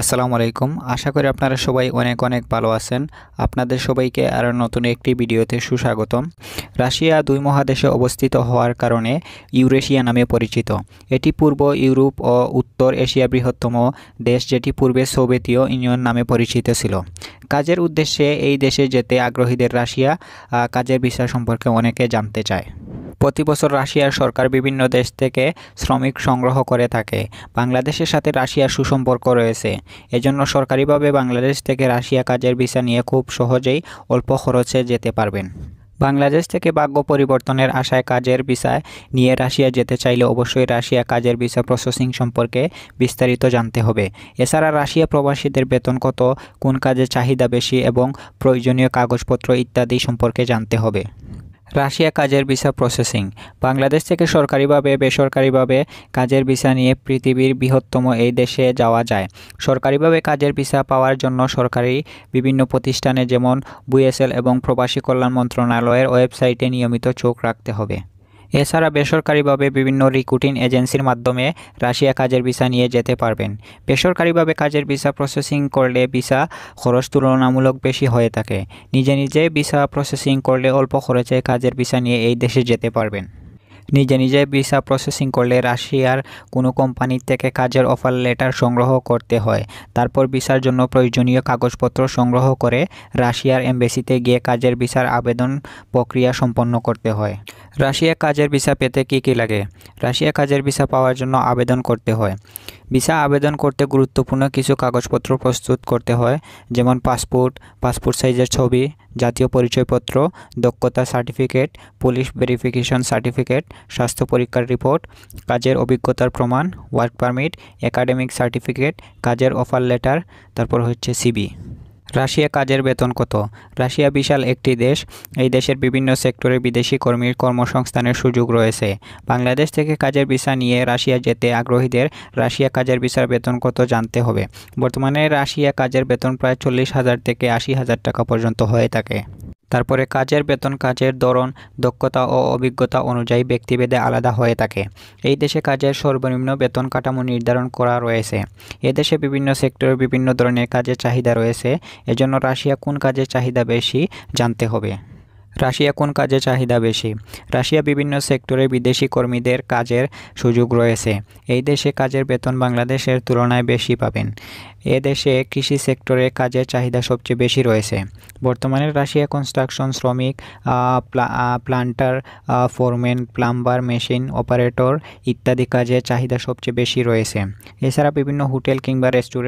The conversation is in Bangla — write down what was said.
আসসালামু আলাইকুম। আশা করি আপনারা সবাই অনেক অনেক ভালো আছেন। আপনাদের সবাইকে আরও নতুন একটি ভিডিওতে সুস্বাগতম। রাশিয়া দুই মহাদেশে অবস্থিত হওয়ার কারণে ইউরেশিয়া নামে পরিচিত। এটি পূর্ব ইউরোপ ও উত্তর এশিয়ার বৃহত্তম দেশ, যেটি পূর্বে সোভিয়েত ইউনিয়ন নামে পরিচিত ছিল। কাজের উদ্দেশ্যে এই দেশে যেতে আগ্রহীদের রাশিয়া কাজের ভিসা সম্পর্কে অনেকে জানতে চায়। প্রতি বছর রাশিয়ার সরকার বিভিন্ন দেশ থেকে শ্রমিক সংগ্রহ করে থাকে। বাংলাদেশের সাথে রাশিয়ার সুসম্পর্ক রয়েছে। এজন্য সরকারিভাবে বাংলাদেশ থেকে রাশিয়া কাজের ভিসা নিয়ে খুব সহজেই অল্প খরচে যেতে পারবেন। বাংলাদেশ থেকে ভাগ্য পরিবর্তনের আশায় কাজের ভিসা নিয়ে রাশিয়া যেতে চাইলে অবশ্যই রাশিয়া কাজের ভিসা প্রসেসিং সম্পর্কে বিস্তারিত জানতে হবে। এছাড়া রাশিয়া প্রবাসীদের বেতন কত, কোন কাজের চাহিদা বেশি এবং প্রয়োজনীয় কাগজপত্র ইত্যাদি সম্পর্কে জানতে হবে। রাশিয়া কাজের ভিসা প্রসেসিং। বাংলাদেশ থেকে সরকারিভাবে বেসরকারিভাবে কাজের ভিসা নিয়ে পৃথিবীর বৃহত্তম এই দেশে যাওয়া যায়। সরকারিভাবে কাজের ভিসা পাওয়ার জন্য সরকারি বিভিন্ন প্রতিষ্ঠানে যেমন বুয়েসেল এবং প্রবাসী কল্যাণ মন্ত্রণালয়ের ওয়েবসাইটে নিয়মিত চোখ রাখতে হবে। এছাড়া বেসরকারিভাবে বিভিন্ন রিক্রুটিং এজেন্সির মাধ্যমে রাশিয়া কাজের ভিসা নিয়ে যেতে পারবেন। বেসরকারিভাবে কাজের ভিসা প্রসেসিং করলে ভিসা খরচ তুলনামূলক বেশি হয়ে থাকে। নিজে নিজে ভিসা প্রসেসিং করলে অল্প খরচে কাজের ভিসা নিয়ে এই দেশে যেতে পারবেন। নিজে নিজে ভিসা প্রসেসিং করলে রাশিয়ার কোনো কোম্পানির থেকে কাজের অফার লেটার সংগ্রহ করতে হয়। তারপর ভিসার জন্য প্রয়োজনীয় কাগজপত্র সংগ্রহ করে রাশিয়ার এম্বাসিতে গিয়ে কাজের ভিসার আবেদন প্রক্রিয়া সম্পন্ন করতে হয়। রাশিয়া কাজের ভিসা পেতে কী কী লাগে? রাশিয়া কাজের ভিসা পাওয়ার জন্য আবেদন করতে হয়। ভিসা আবেদন করতে গুরুত্বপূর্ণ কিছু কাগজপত্র প্রস্তুত করতে হয়, যেমন পাসপোর্ট সাইজের ছবি, জাতীয় পরিচয়পত্র, দক্ষতা সার্টিফিকেট, পুলিশ ভেরিফিকেশন সার্টিফিকেট, স্বাস্থ্য পরীক্ষার রিপোর্ট, কাজের অভিজ্ঞতার প্রমাণ, ওয়ার্ক পারমিট, একাডেমিক সার্টিফিকেট, কাজের অফার লেটার, তারপর হচ্ছে সিভি। রাশিয়া কাজের বেতন কত? রাশিয়া বিশাল একটি দেশ। এই দেশের বিভিন্ন সেক্টরে বিদেশি কর্মীর কর্মসংস্থানের সুযোগ রয়েছে। বাংলাদেশ থেকে কাজের ভিসা নিয়ে রাশিয়া যেতে আগ্রহীদের রাশিয়া কাজের ভিসার বেতন কত জানতে হবে। বর্তমানে রাশিয়া কাজের বেতন প্রায় 40,000 থেকে 80,000 টাকা পর্যন্ত হয়ে থাকে। তারপরে কাজের বেতন কাজের ধরন, দক্ষতা ও অভিজ্ঞতা অনুযায়ী ব্যক্তিভেদে আলাদা হয়ে থাকে। এই দেশে কাজের সর্বনিম্ন বেতন কাঠামো নির্ধারণ করা রয়েছে। এদেশে বিভিন্ন সেক্টরে বিভিন্ন ধরনের কাজের চাহিদা রয়েছে। এজন্য রাশিয়া কোন কাজের চাহিদা বেশি জানতে হবে। রাশিয়া কোন কাজে চাহিদা বেশি? রাশিয়া বিভিন্ন সেক্টরে বিদেশি কর্মীদের কাজের সুযোগ রয়েছে। এই দেশে কাজের বেতন বাংলাদেশের তুলনায় বেশি পাবেন। এ দেশে কৃষি সেক্টরে কাজের চাহিদা সবচেয়ে বেশি রয়েছে। বর্তমানে রাশিয়া কনস্ট্রাকশন শ্রমিক, planter, foreman, plumber, machine operator ইত্যাদি কাজের চাহিদা সবচেয়ে বেশি রয়েছে। এছাড়া বিভিন্ন হোটেল কিংবা রেস্টুরেন্ট